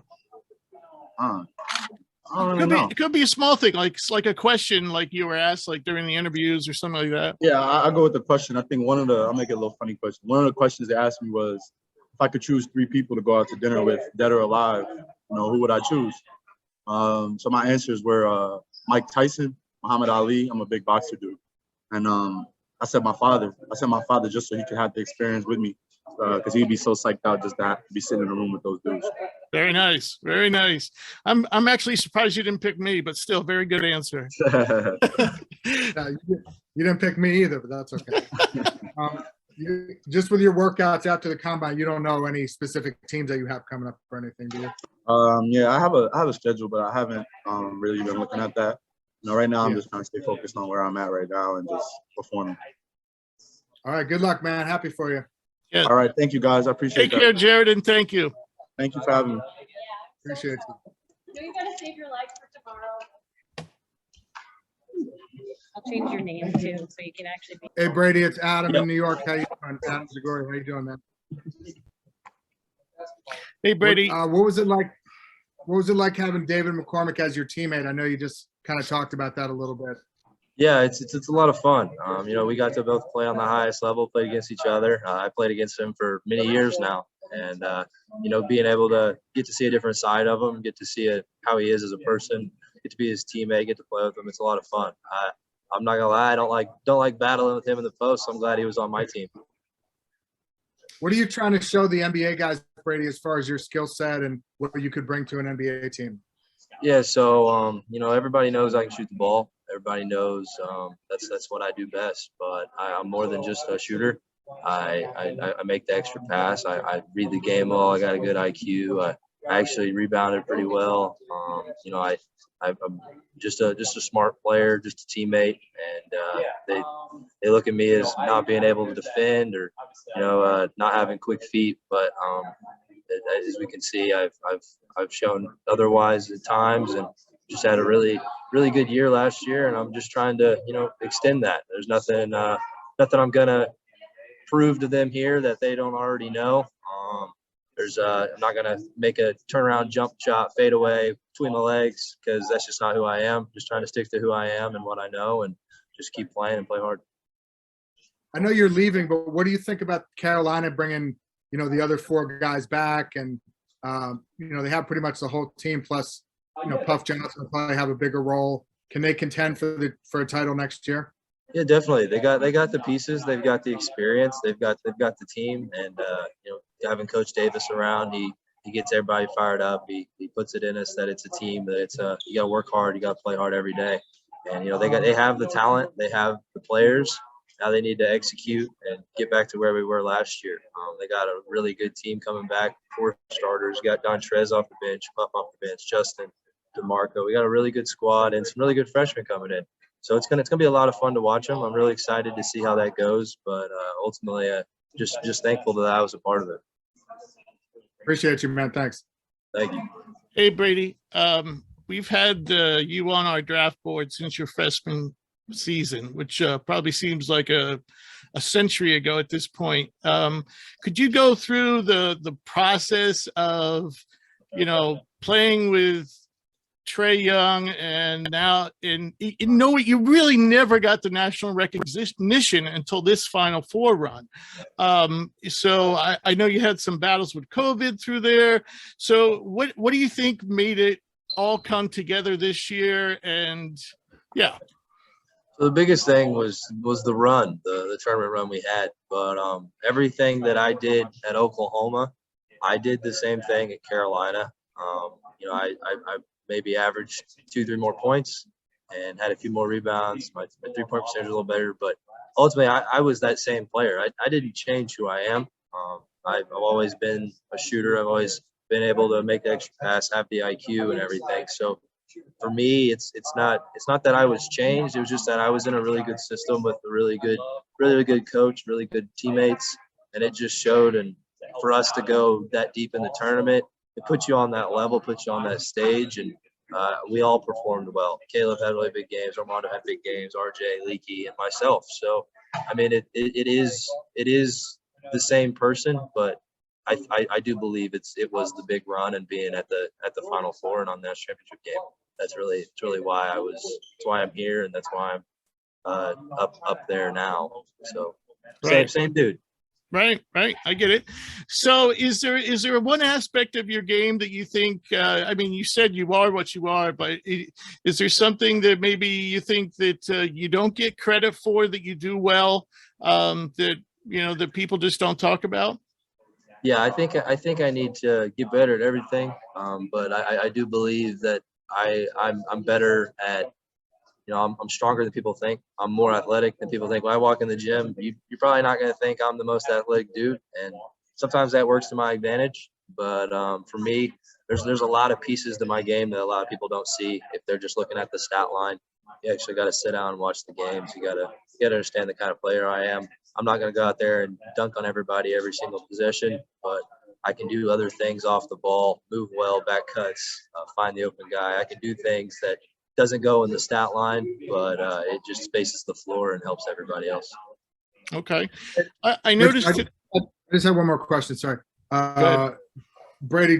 don't really know. It could be a small thing, like a question like you were asked like during the interviews or something like that. Yeah, I'll go with the question. I think I'll make it a little funny question. One of the questions they asked me was, if I could choose 3 people to go out to dinner with, dead or alive, who would I choose? So my answers were Mike Tyson, Muhammad Ali. I'm a big boxer dude. And I said my father. Just so he could have the experience with me, because he'd be so psyched out just to be sitting in a room with those dudes. Very nice. Very nice. I'm actually surprised you didn't pick me, but still very good answer. You didn't pick me either, but that's okay. Just with your workouts after the combine, you don't know any specific teams that you have coming up or anything, do you? Yeah, I have a schedule, but I haven't really been looking at that. Right now I'm just trying to stay focused on where I'm at right now and just performing. All right, good luck, man. Happy for you. Yeah. All right, thank you guys. I appreciate it. Take care, Jared, and thank you. Thank you for having me. Appreciate you. No, you gotta save your life for tomorrow. I'll change your name too, so you can actually be. Hey, Brady, it's Adam in New York. How you doing? Adam Zagori, how you doing, man? Hey, Brady. What was it like? What was it like having David McCormick as your teammate? I know you just kind of talked about that a little bit. Yeah, it's a lot of fun. You know, we got to both play on the highest level, played against each other. I played against him for many years now, and you know, being able to get to see a different side of him, get to see how he is as a person, get to be his teammate, get to play with him. It's a lot of fun. I'm not gonna lie, I don't like battling with him in the post. So I'm glad he was on my team. What are you trying to show the NBA guys, Brady, as far as your skill set and what you could bring to an NBA team? Yeah, so you know, everybody knows I can shoot the ball. Everybody knows that's what I do best. But I'm more than just a shooter. I make the extra pass. I read the game well. I got a good IQ. I actually rebounded pretty well. You know, I'm just a smart player, just a teammate, and they look at me as not being able to defend or you know not having quick feet. But as we can see, I've shown otherwise at times, and just had a really good year last year, and I'm just trying to you know extend that. There's nothing I'm gonna prove to them here that they don't already know. I'm not gonna make a turnaround jump shot fade away between the legs because that's just not who I am. Just trying to stick to who I am and what I know, and just keep playing and play hard. I know you're leaving, but what do you think about Carolina bringing, you know, the other 4 guys back? And, you know, they have pretty much the whole team plus, you know, Puff Johnson will probably have a bigger role. Can they contend for a title next year? Yeah, definitely. They got the pieces. They've got the experience. They've got the team, and you know, having Coach Davis around, he gets everybody fired up. He puts it in us that it's a team, that it's you got to work hard, you got to play hard every day. And you know, they have the talent, they have the players. Now they need to execute and get back to where we were last year. They got a really good team coming back. 4 starters. You got Don Trez off the bench, Puff off the bench, Justin, DeMarco. We got a really good squad and some really good freshmen coming in. So it's gonna be a lot of fun to watch them. I'm really excited to see how that goes. But ultimately, just thankful that I was a part of it. Appreciate you, man. Thanks. Thank you. Hey, Brady. We've had you on our draft board since your freshman season, which probably seems like a century ago at this point. Could you go through the process of, you know, playing with Trae Young and now you know what, you really never got the national recognition until this Final Four run. So I know you had some battles with COVID through there. So what do you think made it all come together this year? And yeah. So the biggest thing was the run, the tournament run we had. But everything that I did at Oklahoma, I did the same thing at Carolina. You know, I maybe averaged 2-3 more points and had a few more rebounds. My 3-point percentage was a little better, but ultimately I was that same player. I didn't change who I am. I've always been a shooter. I've always been able to make the extra pass, have the IQ and everything. So for me, it's not that I was changed. It was just that I was in a really good system with a really good coach, really good teammates, and it just showed. And for us to go that deep in the tournament, it puts you on that level, puts you on that stage, and we all performed well. Caleb had really big games. Armando had big games. RJ, Leaky, and myself. So, I mean, it is the same person, but I do believe it was the big run and being at the Final Four and on that championship game. It's really why that's why I'm here, and that's why I'm up there now. So, same dude. Right. I get it. So is there one aspect of your game that you think, I mean, you said you are what you are, but is there something that maybe you think that you don't get credit for that you do well, that, you know, that people just don't talk about? Yeah, I think I need to get better at everything. But I do believe that I'm better at, you know, I'm stronger than people think. I'm more athletic than people think. When I walk in the gym, you're probably not going to think I'm the most athletic dude. And sometimes that works to my advantage. But for me, there's a lot of pieces to my game that a lot of people don't see if they're just looking at the stat line. You actually got to sit down and watch the games. You got to understand the kind of player I am. I'm not going to go out there and dunk on everybody every single possession, but I can do other things off the ball, move well, back cuts, find the open guy. I can do things that doesn't go in the stat line, but it just spaces the floor and helps everybody else. Okay. I noticed. I just have one more question. Sorry. Brady,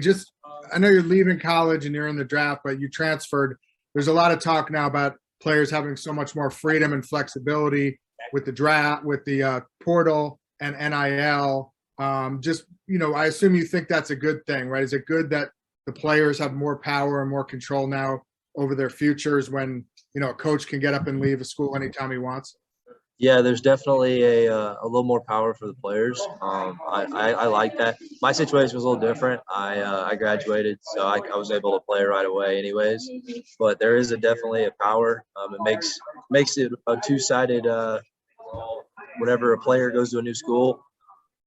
I know you're leaving college and you're in the draft, but you transferred. There's a lot of talk now about players having so much more freedom and flexibility with the draft, with the portal and NIL. Just, I assume you think that's a good thing, right? Is it good that the players have more power and more control now over their futures when, a coach can get up and leave a school anytime he wants? Yeah, there's definitely a little more power for the players. I like that. My situation was a little different. I graduated, so I was able to play right away, anyways. But there is definitely a power. It makes it a two-sided. Whenever a player goes to a new school,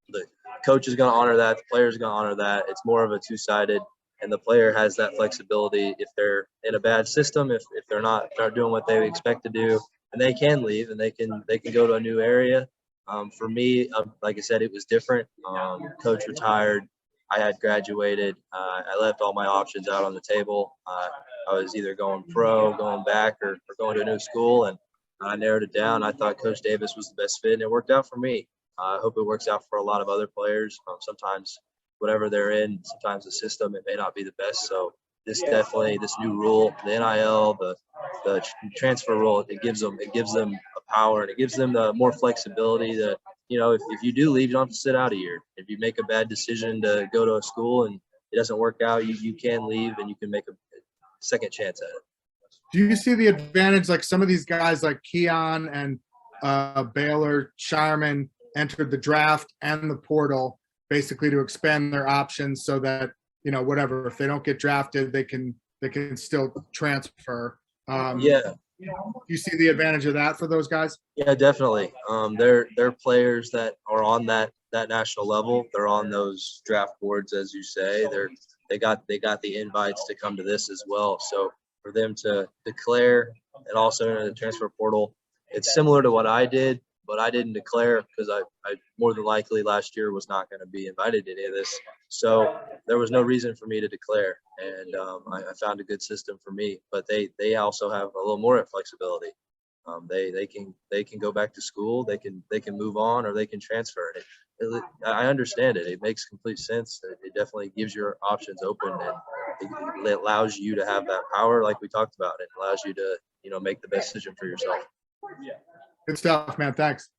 the coach is going to honor that. The player is going to honor that. It's more of a two-sided, and the player has that flexibility if they're in a bad system, if they're not doing what they expect to do. And they can leave and they can go to a new area. For me, like I said, it was different. Coach retired. I had graduated. I left all my options out on the table. I was either going pro, going back, or going to a new school, and I narrowed it down. I thought Coach Davis was the best fit, and it worked out for me. I hope it works out for a lot of other players. Sometimes whatever they're in, sometimes the system, it may not be the best. So this new rule, the NIL, the transfer rule, it gives them a power, and it gives them the more flexibility that, if you do leave, you don't have to sit out a year. If you make a bad decision to go to a school and it doesn't work out, you can leave and you can make a second chance at it. Do you see the advantage, like some of these guys like Keion and Baylor, Scheierman entered the draft and the portal basically to expand their options so that, whatever, if they don't get drafted, they can still transfer. Yeah. Do you see the advantage of that for those guys? Yeah, definitely. They're players that are on that national level. They're on those draft boards, as you say. They got the invites to come to this as well. So for them to declare and also enter the transfer portal, it's similar to what I did, but I didn't declare because I more than likely last year was not going to be invited to any of this. So there was no reason for me to declare, and I found a good system for me. But they also have a little more flexibility. They can go back to school. They can move on, or they can transfer. I understand it. It makes complete sense. It definitely gives your options open, and it allows you to have that power, like we talked about. It allows you to make the best decision for yourself. Good stuff, man. Thanks.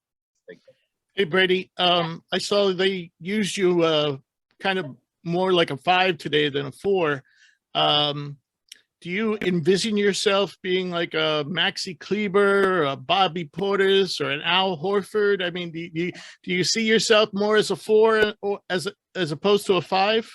Hey, Brady, I saw they used you kind of more like a 5 today than a 4. Do you envision yourself being like a Maxi Kleber, a Bobby Portis, or an Al Horford? I mean, do you see yourself more as a 4 or as opposed to a 5?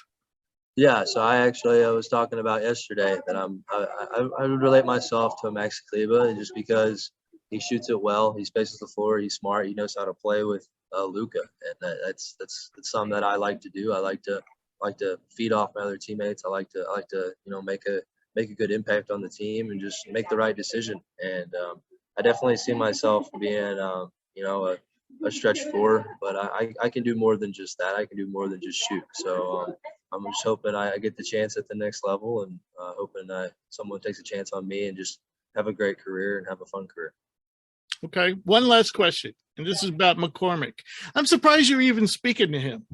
Yeah, so I was talking about yesterday that I would relate myself to a Maxi Kleber just because he shoots it well, he spaces the floor, he's smart, he knows how to play with Luka, and that's something that I like to do. I like to feed off my other teammates. I like to make a good impact on the team and just make the right decision. And I definitely see myself being a stretch 4, but I can do more than just that. I can do more than just shoot. So I'm just hoping I get the chance at the next level, and hoping someone takes a chance on me and just have a great career and have a fun career. Okay, one last question, and this is about McCormick. I'm surprised you're even speaking to him.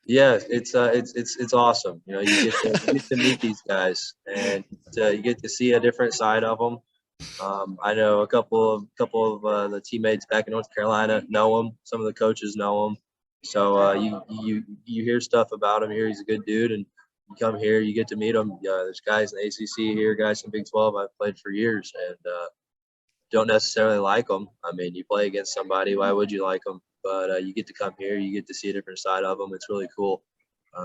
Yeah, it's awesome. You get to meet these guys, and you get to see a different side of them. I know a couple of the teammates back in North Carolina know him. Some of the coaches know him. So you hear stuff about him. You hear he's a good dude, and you come here, you get to meet him. There's guys in the ACC here, guys in Big 12. I've played for years, and don't necessarily like them. I mean, you play against somebody. Why would you like them? But you get to come here. You get to see a different side of them. It's really cool.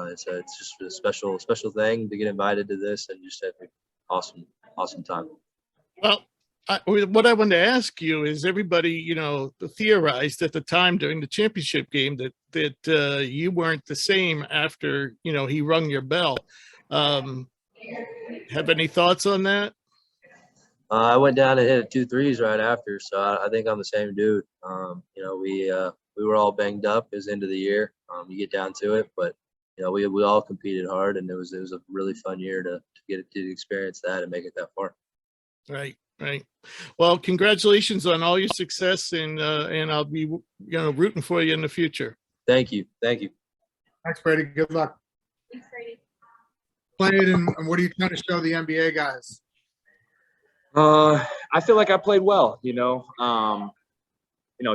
It's just a special thing to get invited to this and just have an awesome time. Well, what I wanted to ask you is everybody, theorized at the time during the championship game that you weren't the same after, he rung your bell. Have any thoughts on that? I went down and hit 2 threes right after, so I think I'm the same dude. We were all banged up. It was end of the year. You get down to it, but we all competed hard, and it was a really fun year to get to experience that and make it that far. Right. Well, congratulations on all your success, and I'll be rooting for you in the future. Thank you. Thanks, Brady. Good luck. Thanks, Brady. Played, and what are you trying to show the NBA guys? I feel like I played well,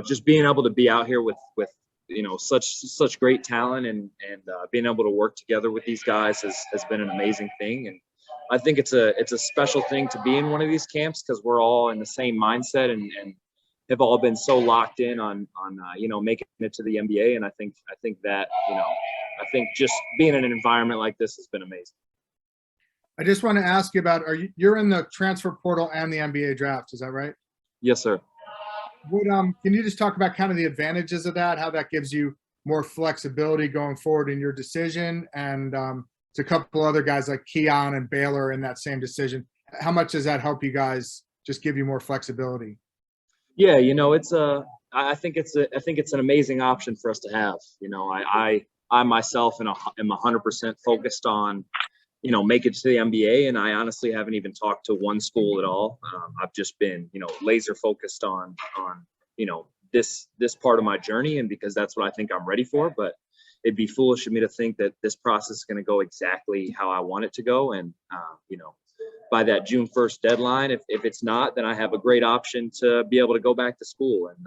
just being able to be out here with such great talent and being able to work together with these guys has been an amazing thing. And I think it's a special thing to be in one of these camps because we're all in the same mindset and have all been so locked in on making it to the NBA. And I think that I think just being in an environment like this has been amazing. I just want to ask you about, you're in the transfer portal and the NBA draft, is that right? Yes, sir. Can you just talk about kind of the advantages of that, how that gives you more flexibility going forward in your decision? And it's a couple other guys like Keion and Baylor in that same decision. How much does that help you guys just give you more flexibility? Yeah, I think it's an amazing option for us to have. I myself am 100% focused on make it to the NBA. And I honestly haven't even talked to one school at all. I've just been, laser focused on this part of my journey. And because that's what I think I'm ready for, but it'd be foolish of me to think that this process is going to go exactly how I want it to go. And, by that June 1st deadline, if it's not, then I have a great option to be able to go back to school. And,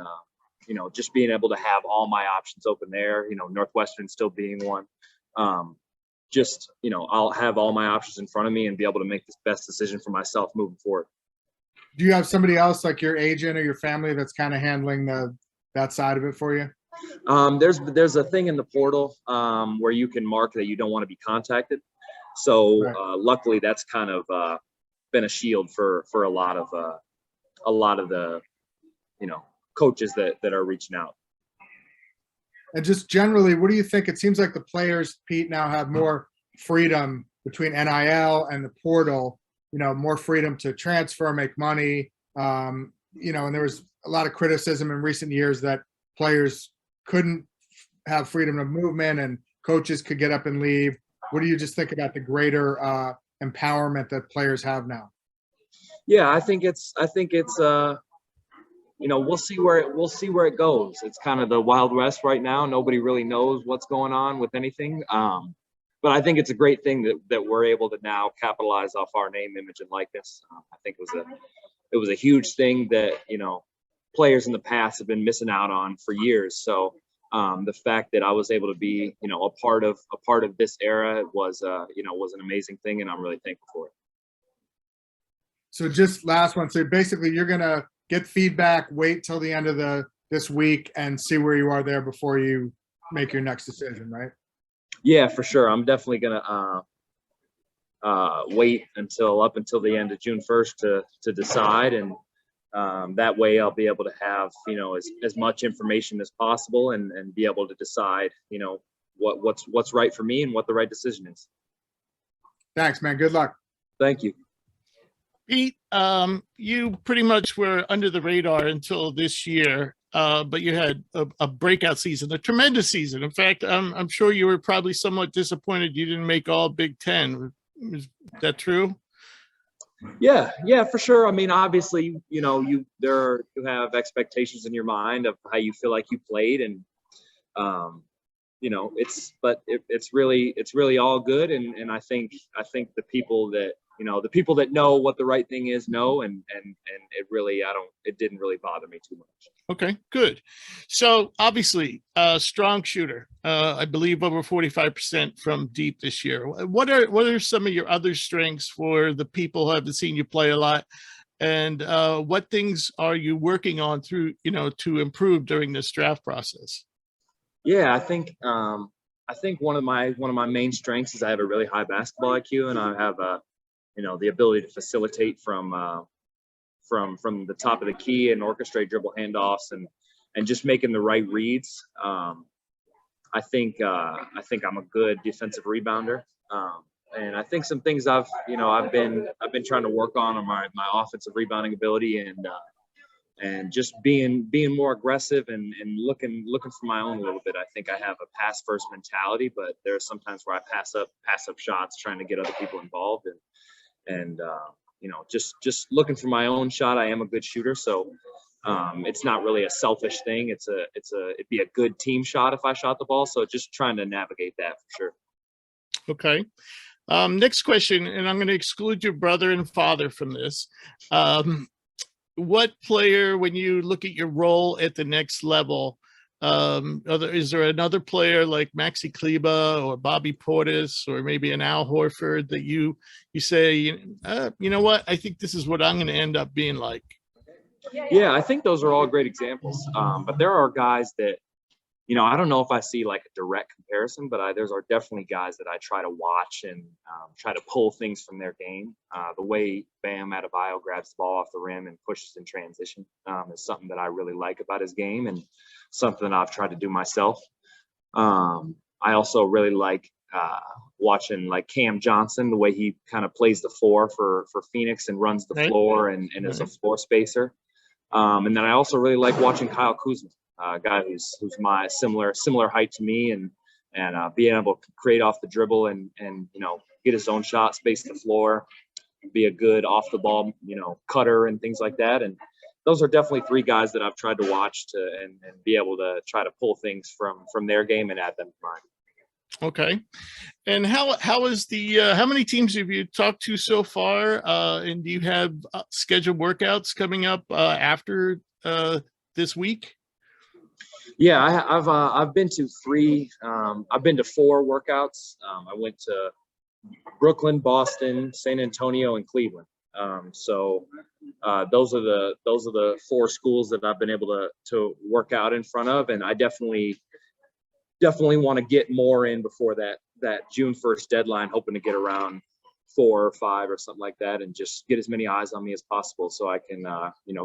just being able to have all my options open there, Northwestern still being one. I'll have all my options in front of me and be able to make the best decision for myself moving forward. Do you have somebody else like your agent or your family that's kind of handling that side of it for you? There's a thing in the portal where you can mark that you don't want to be contacted. So Right. Luckily that's kind of been a shield for a lot of the coaches that are reaching out. And just generally, what do you think? It seems like the players, Pete, now have more freedom between NIL and the portal, more freedom to transfer, make money. And there was a lot of criticism in recent years that players couldn't have freedom of movement and coaches could get up and leave. What do you just think about the greater empowerment that players have now? Yeah, I think it's we'll see where it goes. It's kind of the Wild West right now. Nobody really knows what's going on with anything. But I think it's a great thing that we're able to now capitalize off our name, image, and likeness. I think it was a huge thing that players in the past have been missing out on for years. So the fact that I was able to be a part of this era was an amazing thing, and I'm really thankful for it. So just last one. So basically, you're gonna get feedback, wait till the end of this week, and see where you are there before you make your next decision, right? Yeah, for sure. I'm definitely gonna wait until the end of June 1st to decide, and that way I'll be able to have as much information as possible and be able to decide what's right for me and what the right decision is. Thanks, man. Good luck. Thank you. Pete, you pretty much were under the radar until this year, but you had a breakout season, a tremendous season. In fact, I'm sure you were probably somewhat disappointed you didn't make all Big Ten. Is that true? Yeah, for sure. I mean, obviously, you have expectations in your mind of how you feel like you played, and it's really all good. And I think the people that know what the right thing is know, and it didn't really bother me too much. Okay, good. So obviously, strong shooter. I believe over 45% from deep this year. What are some of your other strengths for the people who haven't seen you play a lot? And what things are you working on through, to improve during this draft process? Yeah, I think one of my main strengths is I have a really high basketball IQ, and I have the ability to facilitate from the top of the key and orchestrate dribble handoffs and just making the right reads. I think I'm a good defensive rebounder, and I think some things I've been trying to work on my offensive rebounding ability and just being more aggressive and looking for my own a little bit. I think I have a pass first mentality, but there are sometimes where I pass up shots trying to get other people involved and just looking for my own shot. I am a good shooter, so it's not really a selfish thing. It'd be a good team shot if I shot the ball. So just trying to navigate that for sure. Okay. Next question, and I'm going to exclude your brother and father from this. What player, when you look at your role at the next level, is there another player like Maxi Kleba or Bobby Portis or maybe an Al Horford that you say, you know what, I think this is what I'm going to end up being like? Yeah, I think those are all great examples. But there are guys that, I don't know if I see like a direct comparison, but there's are definitely guys that I try to watch and try to pull things from their game. The way Bam Adebayo grabs the ball off the rim and pushes in transition is something that I really like about his game and something that I've tried to do myself. I also really like watching like Cam Johnson, the way he kind of plays the four for Phoenix and runs the floor and is a floor spacer. And then I also really like watching Kyle Kuzma, a guy who's my similar height to me and being able to create off the dribble and get his own shot, space the floor, be a good off the ball, cutter and things like that. And those are definitely three guys that I've tried to watch and be able to try to pull things from their game and add them to mine. Okay. And how is how many teams have you talked to so far? And do you have scheduled workouts coming up after this week? Yeah, I've been to three. I've been to four workouts. I went to Brooklyn, Boston, San Antonio, and Cleveland. So those are the four schools that I've been able to work out in front of, and I definitely want to get more in before that June 1st deadline, hoping to get around 4 or 5 or something like that, and just get as many eyes on me as possible so I can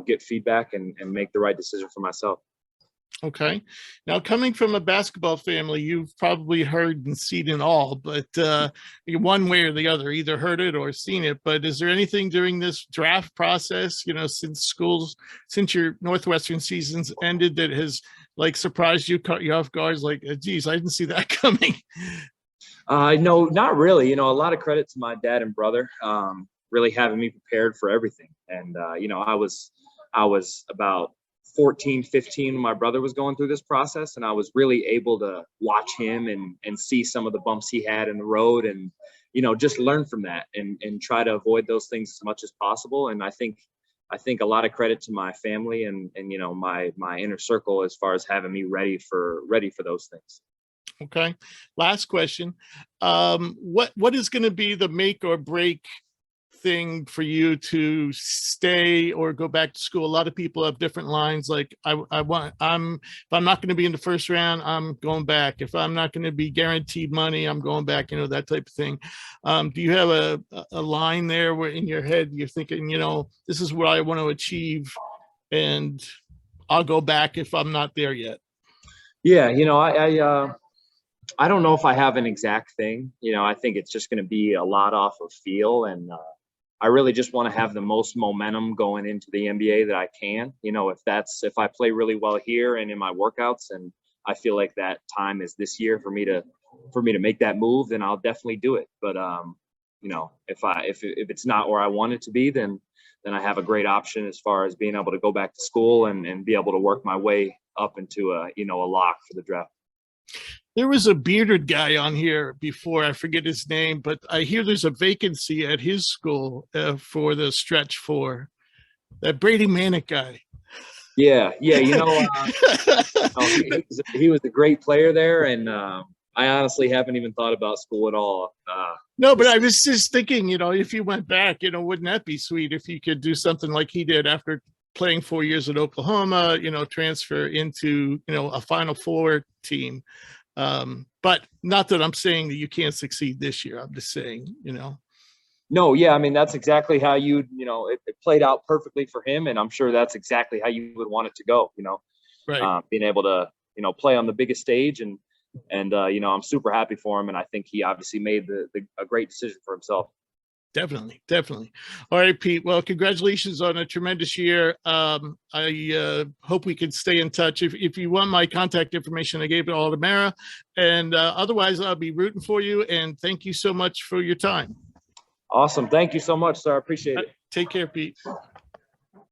get feedback and make the right decision for myself. Okay. Now, coming from a basketball family, you've probably heard and seen it all, but one way or the other, either heard it or seen it. But is there anything during this draft process, since your Northwestern seasons ended, that has like surprised you, caught you off guard, like, geez, I didn't see that coming? No, not really. A lot of credit to my dad and brother, really having me prepared for everything. And, I was about 14, 15 when my brother was going through this process, and I was really able to watch him and see some of the bumps he had in the road and, just learn from that and try to avoid those things as much as possible. And I think a lot of credit to my family and my inner circle as far as having me ready for those things. Okay. Last question. What is going to be the make or break thing for you to stay or go back to school? A lot of people have different lines. Like if I'm not going to be in the first round, I'm going back. If I'm not going to be guaranteed money, I'm going back, that type of thing. Do you have a line there where in your head you're thinking, this is what I want to achieve and I'll go back if I'm not there yet? Yeah. I don't know if I have an exact thing. I think it's just going to be a lot off of feel, and I really just want to have the most momentum going into the NBA that I can. If I play really well here and in my workouts, and I feel like that time is this year for me to make that move, then I'll definitely do it. But if it's not where I want it to be, then I have a great option as far as being able to go back to school and be able to work my way up into a lock for the draft. There was a bearded guy on here before, I forget his name, but I hear there's a vacancy at his school for the stretch 4. That Brady Manek guy. Yeah. He was a great player there, and I honestly haven't even thought about school at all. No, but I was just thinking, if you went back, wouldn't that be sweet if you could do something like he did after playing 4 years at Oklahoma, transfer into, a Final Four team. But not that I'm saying that you can't succeed this year. I'm just saying, No, yeah, I mean, that's exactly how it played out perfectly for him, and I'm sure that's exactly how you would want it to go. Right. Being able to play on the biggest stage, and I'm super happy for him, and I think he obviously made a great decision for himself. Definitely. All right, Pete. Well, congratulations on a tremendous year. I hope we can stay in touch. If you want my contact information, I gave it all to Mara. And otherwise, I'll be rooting for you. And thank you so much for your time. Awesome. Thank you so much, sir. I appreciate it. Take care, Pete.